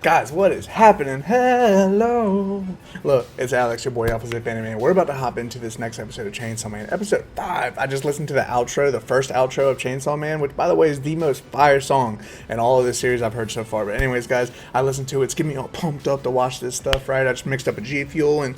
Guys, what is happening? Hello! Look, it's Alex, your boy Opposite Anime. We're about to hop into this next episode of Chainsaw Man. Episode 5. I just listened to the outro, the first outro of Chainsaw Man, which, by the way, is the most fire song in all of this series I've heard so far. But anyways, guys, I listened to it. It's getting me all pumped up to watch this stuff, right? I just mixed up a G Fuel, and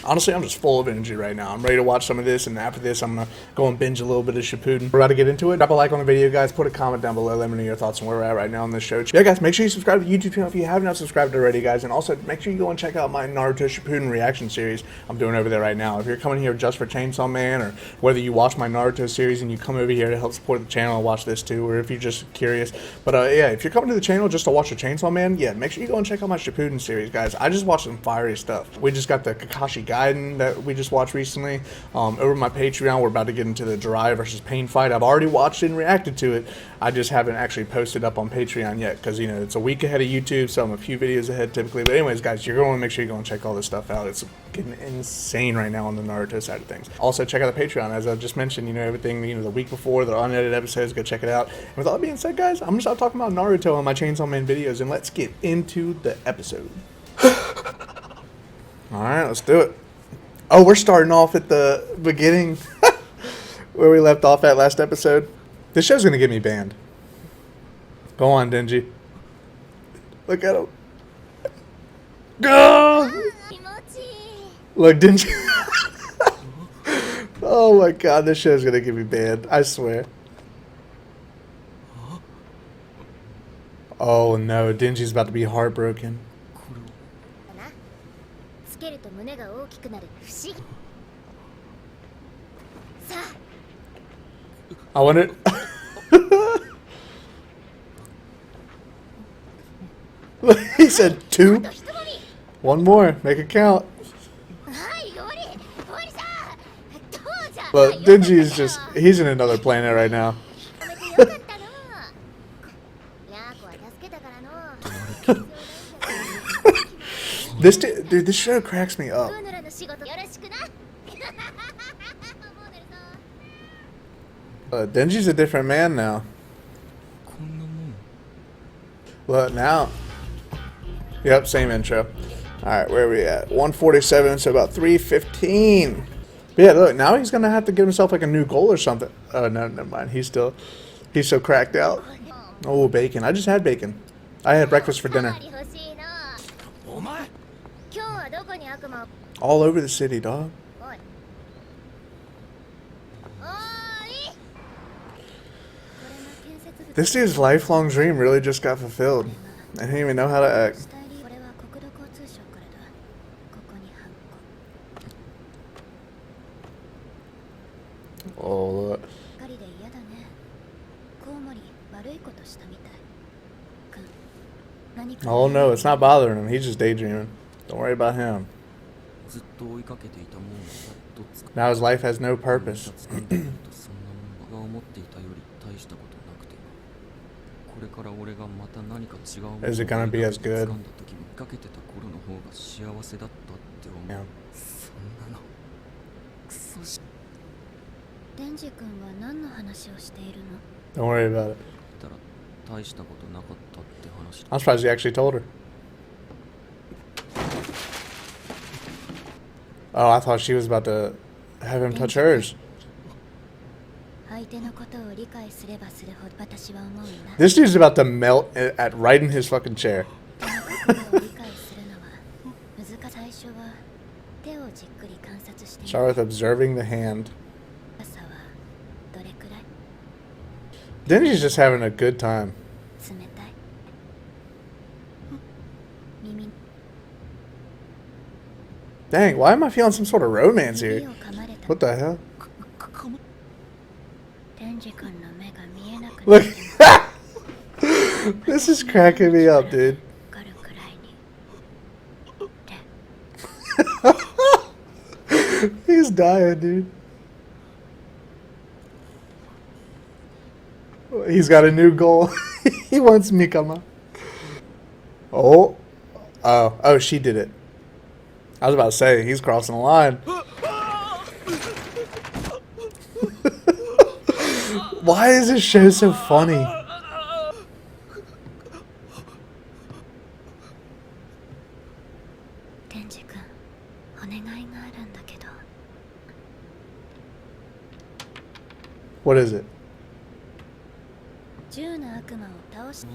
honestly, I'm just full of energy right now. I'm ready to watch some of this, and after this, I'm going to go and binge a little bit of Shippuden. We're about to get into it. Drop a like on the video, guys. Put a comment down below. Let me know your thoughts on where we're at right now on this show. Yeah, guys, make sure you subscribe to the YouTube channel if you have not subscribed already, guys. And also, make sure you go and check out my Naruto Shippuden reaction series I'm doing over there right now. If you're coming here just for Chainsaw Man, or whether you watch my Naruto series and you come over here to help support the channel and watch this too, or if you're just curious. But yeah, if you're coming to the channel just to watch the Chainsaw Man, yeah, make sure you go and check out my Shippuden series, guys. I just watched some fiery stuff. We just got the Kakashi Gaiden that we just watched recently. Over my Patreon, we're about to get into the Jiraiya versus Pain fight. I've already watched it and reacted to it. I just haven't actually posted up on Patreon yet because, you know, it's a week ahead of YouTube, so I'm a few videos ahead typically. But anyways, guys, you're going to make sure you go and check all this stuff out. It's getting insane right now on the Naruto side of things. Also, check out the Patreon. As I just mentioned, you know, everything, you know, the week before, the unedited episodes, go check it out. And with all that being said, guys, I'm going to start talking about Naruto on my Chainsaw Man videos, and let's get into the episode. Alright, let's do it. Oh, we're starting off at the beginning where we left off at last episode. This show's going to get me banned. Go on, Denji. Look at him. Go! Look, Denji. Oh my god, this show's going to get me banned. I swear. Oh no, Denji's about to be heartbroken. I wonder. He said 2. One more, make it count. But Denji's just, he's in another planet right now. Dude, this show cracks me up. Denji's a different man now. Look, now. Yep, same intro. Alright, where are we at? 147, so about 315. But yeah, look, now he's gonna have to give himself like a new goal or something. Oh, no, never mind. He's so cracked out. Oh, bacon. I just had bacon. I had breakfast for dinner. All over the city, dog. This dude's lifelong dream really just got fulfilled. I didn't even know how to act. Oh, look. Oh no, it's not bothering him. He's just daydreaming. Don't worry about him. Now his life has no purpose. Is it gonna be as good? Yeah. Don't worry about it. I'm surprised he actually told her. Oh, I thought she was about to have him touch hers. This dude's about to melt at right in his fucking chair. Start with observing the hand. Denji's just having a good time. Dang, why am I feeling some sort of romance here? What the hell? Look. This is cracking me up, dude. He's dying, dude. He's got a new goal. He wants Mikama. Oh. Oh, she did it. I was about to say, he's crossing the line. Why is this show so funny? Denji君、お願いがあるんだけど。 What is it? 10の悪魔を倒し、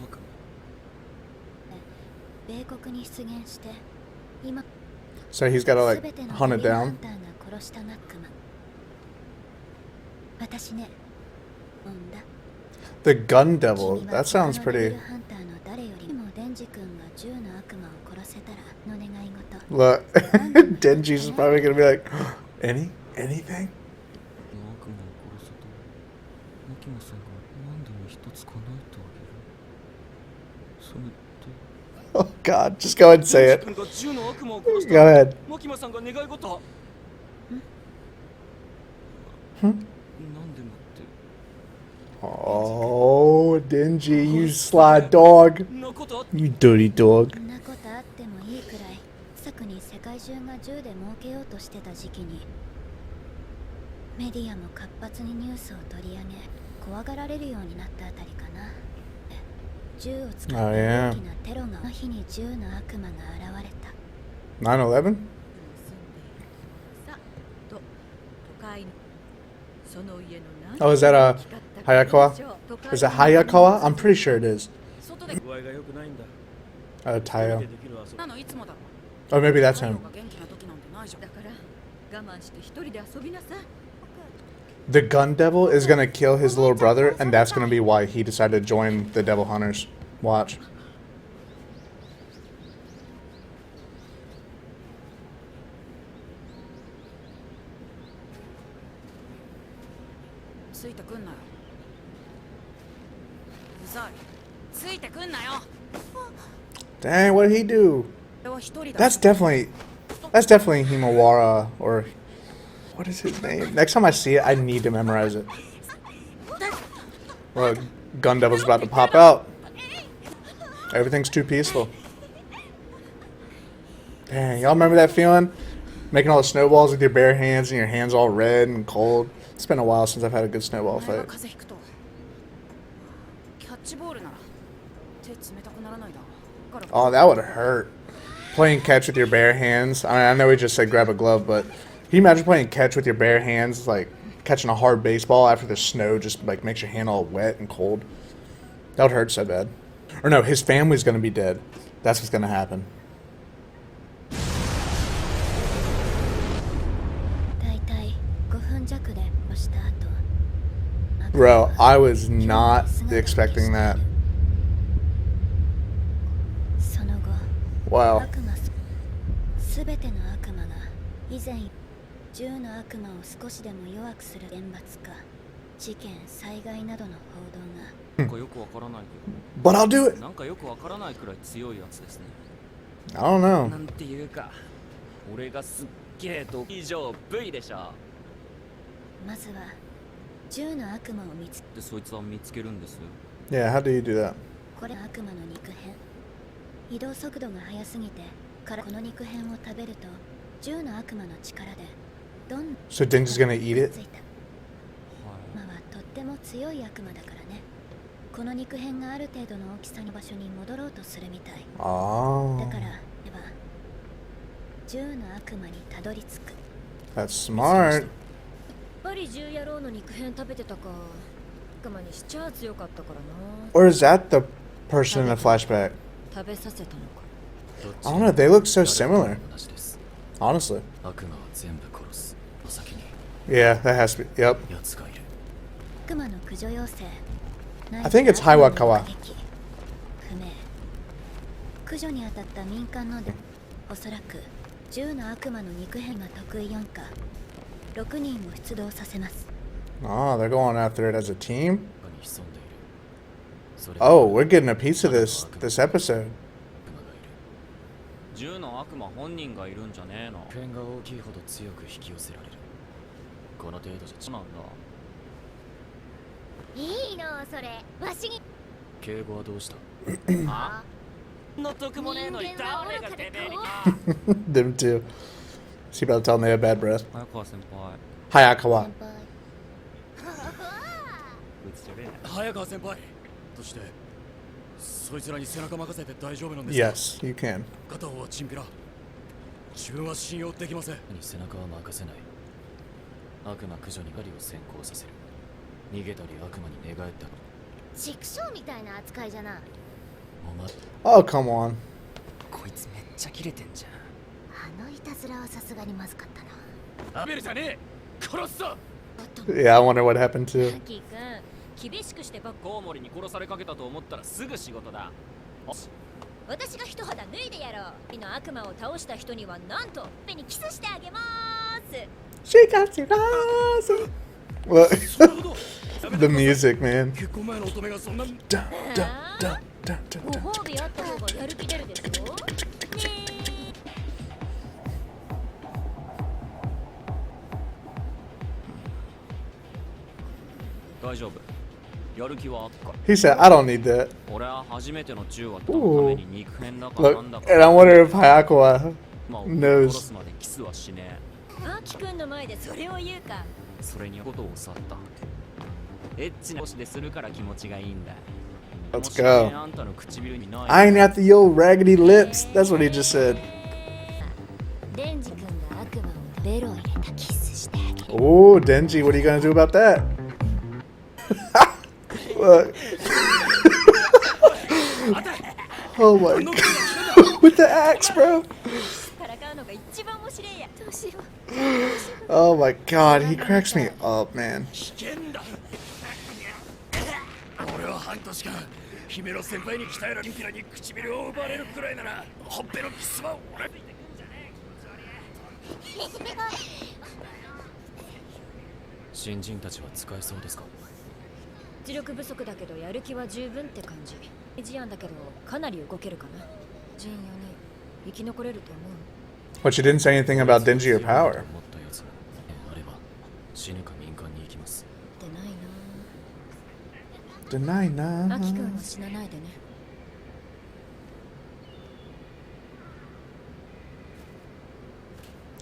米国に出現して、今 So he's gotta like hunt it down. 殺した悪魔。私ね、だ。 The Gun Devil. That sounds pretty. Look, Denji's probably gonna be like, anything? Oh God, just go ahead and say it. Go ahead. Oh, Denji, you sly dog. You dirty dog. 世界中が銃で儲けようとしてた時期にメディアも活発にニュースを取り上げ怖がられるようになったあたりかな。銃を使った大きなテロがの日に銃の悪魔が現れた。 9/11? Oh, is that a Hayakawa? Is it Hayakawa? I'm pretty sure it is. Tayo. Oh, maybe that's him. The Gun Devil is gonna kill his little brother, and that's gonna be why he decided to join the Devil Hunters. Watch. Dang, what did he do? That's definitely Himawara, or what is his name? Next time I see it, I need to memorize it. Well, Gun Devil's about to pop out. Everything's too peaceful. Dang, y'all remember that feeling? Making all the snowballs with your bare hands and your hands all red and cold. It's been a while since I've had a good snowball fight. Oh, that would hurt. Playing catch with your bare hands. I mean, I know we just said grab a glove, but can you imagine playing catch with your bare hands, like catching a hard baseball after the snow just like makes your hand all wet and cold? That would hurt so bad. Or no, his family's gonna be dead. That's what's gonna happen. Bro, I was not expecting that. Wow. But I'll do it. I don't know. Yeah, how do you do that? 移動速度が速すぎて、この肉片を食べると、銃の悪魔の力でどん So Denji's gonna eat it? まあとっても強い悪魔だからね。この肉片がある程度の大きさの場所に戻ろうとするみたい。だから、銃の悪魔にたどり着く。That's smart. やっぱり銃野郎の肉片食べてたか。悪魔にしちゃ強かったからな。Or is that the person in the flashback? I don't know, they look so similar. Honestly. Yeah, that has to be. Yep. I think it's Hayakawa. Oh, they're going after it as a team? Oh, we're getting a piece of this episode. Them too. Is he about to tell me they have bad breath? Hayakawa. Yes, you can. 自分は信用できません。に背中は任せない。悪魔駆除に狩りを先行させる。逃げたり悪魔に寝返ったの。畜生みたいな扱いじゃな。お前 Oh, come on. こいつめっちゃキレてんじゃん。あのいたずらはさすがにまずかったな。アベルじゃねえ、殺すぞ。 Yeah, I wonder what happened too. ハキ君、厳しくしてばっコウモリに殺されかけたと思ったらすぐ仕事だ。私が一肌脱いでやろう。の悪魔を倒した人にはなんと目にキスしてあげまーす。 She got you awesome. Well, the music, man. 結婚前の乙女がそんな。 Dun, dun, dun, dun, dun, ご dun. 褒美あった方がやる気出るでしょ。ね大丈夫。やる気はあっか。 He said, I don't need that. 俺は初めての銃はために肉片だか Look, なんだ and か。 I wonder if Hayako まあ、殺 knows. すまでキスはしねえ。アキ君の前でそれを言うか。それにことを去った。エッチな腰でするから気持ちがいいんだ。 Let's もしね go. あんたの唇にない I ain't after your raggedy lips. That's what he just said. デンジ君が悪魔をベロを入れたキスしてあげる。 Oh, Denji, what are you gonna do about that? Look. Oh my god. With the axe, bro. からかうのが一番面白いや。どうしよ Oh my god, he cracks me up, man. 危険だ。俺は半年間姫の先輩に鍛えられキラに唇を奪われるくらいならほっぺのキスは俺。新人たちは使えそうですか？う。知力不足だけどやる気は十分って感じ。事案だけどかなり動けるかな。人4人生き残れると思う。 But you didn't say anything about Denji or power. 持ったやつがあれば死ぬか民間に行きます。でないな。 Deny アキ nah. 君は死なないでね。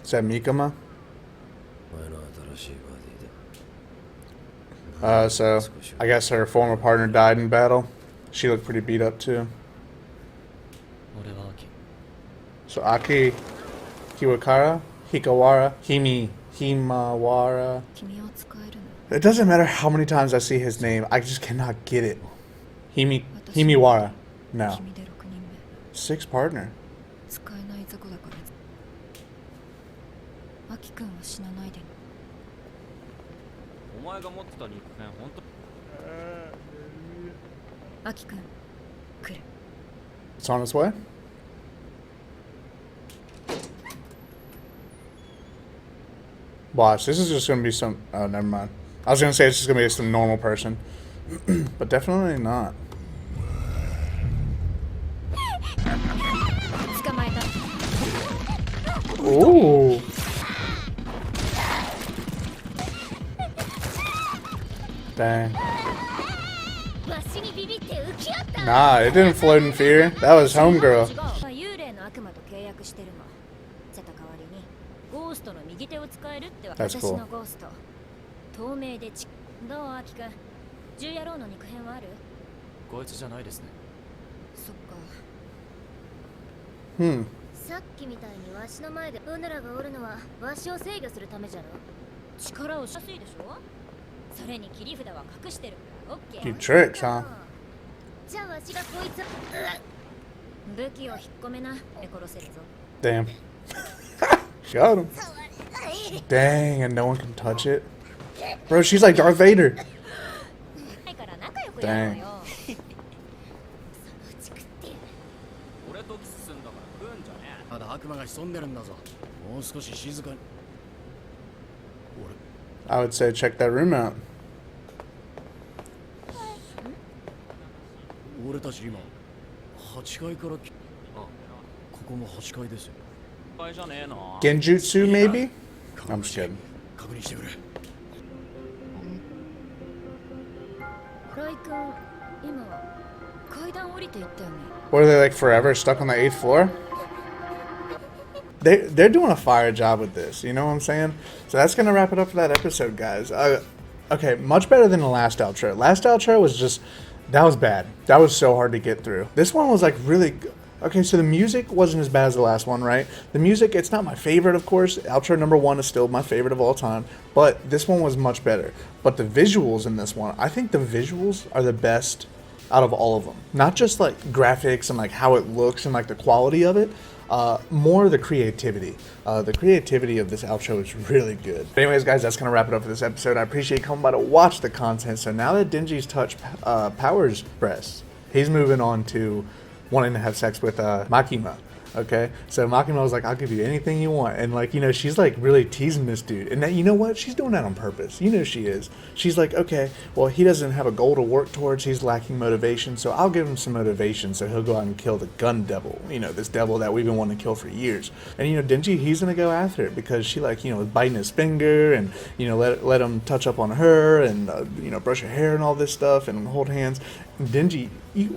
Is that Mikama? So I guess her former partner died in battle. She looked pretty beat up too. 俺は秋。 So Aki, Kiwakara, Hikawara, Himawara. 君を使えるの。 It doesn't matter how many times I see his name, I just cannot get it. Himiwara. No. 君で6人目。 Sixth partner. 使えない雑魚だから。アキ君は死なないでね。お前が持ってた肉片本当。アキ君、来る。 It's on its way. Watch, this is just gonna be some. Oh, never mind. I was gonna say it's just gonna be some normal person, but definitely not. 捕まえた。 Ooh. Dang. わしにビビって浮き合った。 Nah, it didn't float in fear. That was homegirl. 幽霊の悪魔と契約してるの。じゃた代わりにゴーストの右手を使えるってわけ。 That's 私 cool. のゴースト。透明でどうアキ君。銃野郎の肉片はある？こいつじゃないですね。そっか。 Hmm. さっきみたいにわしの前でうぬらがおるのはわしを制御するためじゃろ。力をしやすいでしょ？それに切り札は隠してるからオッケ You ー。 tricks, huh? じゃあわしがこいつ。武器を引っ込めな。で殺せるぞ。 Damn. Got him. Dang, and no one can touch it. Bro, she's like Darth Vader. だから仲良くやろうよ。俺とキスすんだから食うんじゃねえ。まだ悪魔が潜んでるんだぞ。もう少し静かに。 I would say check that room out. 俺たち今8階からここも8階ですよ。失敗じゃねえな。 Genjutsu, maybe? I'm just kidding. 確認してくれ。ライ君、今は階段降りていったよね。 What are they like forever stuck on the 8th floor? They're doing a fire job with this, you know what I'm saying? So that's gonna wrap it up for that episode, guys. Okay, much better than the last outro. Last outro was just, that was bad. That was so hard to get through. This one was like really, Okay, so the music wasn't as bad as the last one, right? The music, it's not my favorite, of course. Outro number 1 is still my favorite of all time, but this one was much better. But the visuals in this one, I think the visuals are the best out of all of them. Not just like graphics and like how it looks and like the quality of it, more the creativity. The creativity of this outro is really good. But anyways, guys, that's going to wrap it up for this episode. I appreciate you coming by to watch the content. So now that Denji's touched Power's breasts, he's moving on to wanting to have sex with Mikama. Okay, so Makima was like, I'll give you anything you want. And like, you know, she's like really teasing this dude. And that, you know what? She's doing that on purpose. You know she is. She's like, okay, well, he doesn't have a goal to work towards. He's lacking motivation. So I'll give him some motivation so he'll go out and kill the gun devil. You know, this devil that we've been wanting to kill for years. And, you know, Denji, he's going to go after it because she like, you know, was biting his finger and, you know, let him touch up on her and, you know, brush her hair and all this stuff and hold hands. Denji,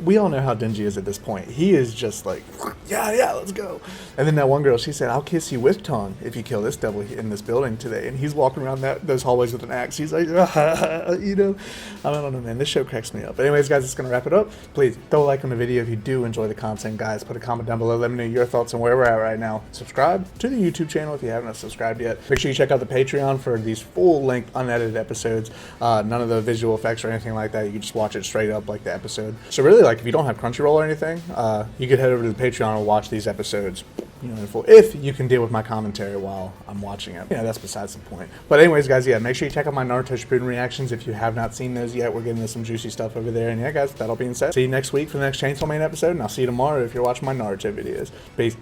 we all know how Denji is at this point. He is just like, yeah, let's go. And then that one girl, she said, I'll kiss you with tongue if you kill this devil in this building today. And he's walking around those hallways with an axe. He's like, you know, I don't know, man. This show cracks me up. But anyways, guys, it's going to wrap it up. Please throw a like on the video if you do enjoy the content, guys. Put a comment down below. Let me know your thoughts on where we're at right now. Subscribe to the YouTube channel if you haven't subscribed yet. Make sure you check out the Patreon for these full-length, unedited episodes. None of the visual effects or anything like that. You can just watch it straight up like the episode. So really, like, if you don't have Crunchyroll or anything, you could head over to the Patreon and watch these episodes, you know, in full, if you can deal with my commentary while I'm watching it. You know, that's besides the point. But anyways, guys, yeah, make sure you check out my Naruto Shippuden reactions if you have not seen those yet. We're getting into some juicy stuff over there. And yeah, guys, that all being said, see you next week for the next Chainsaw Man episode, and I'll see you tomorrow if you're watching my Naruto videos. Peace.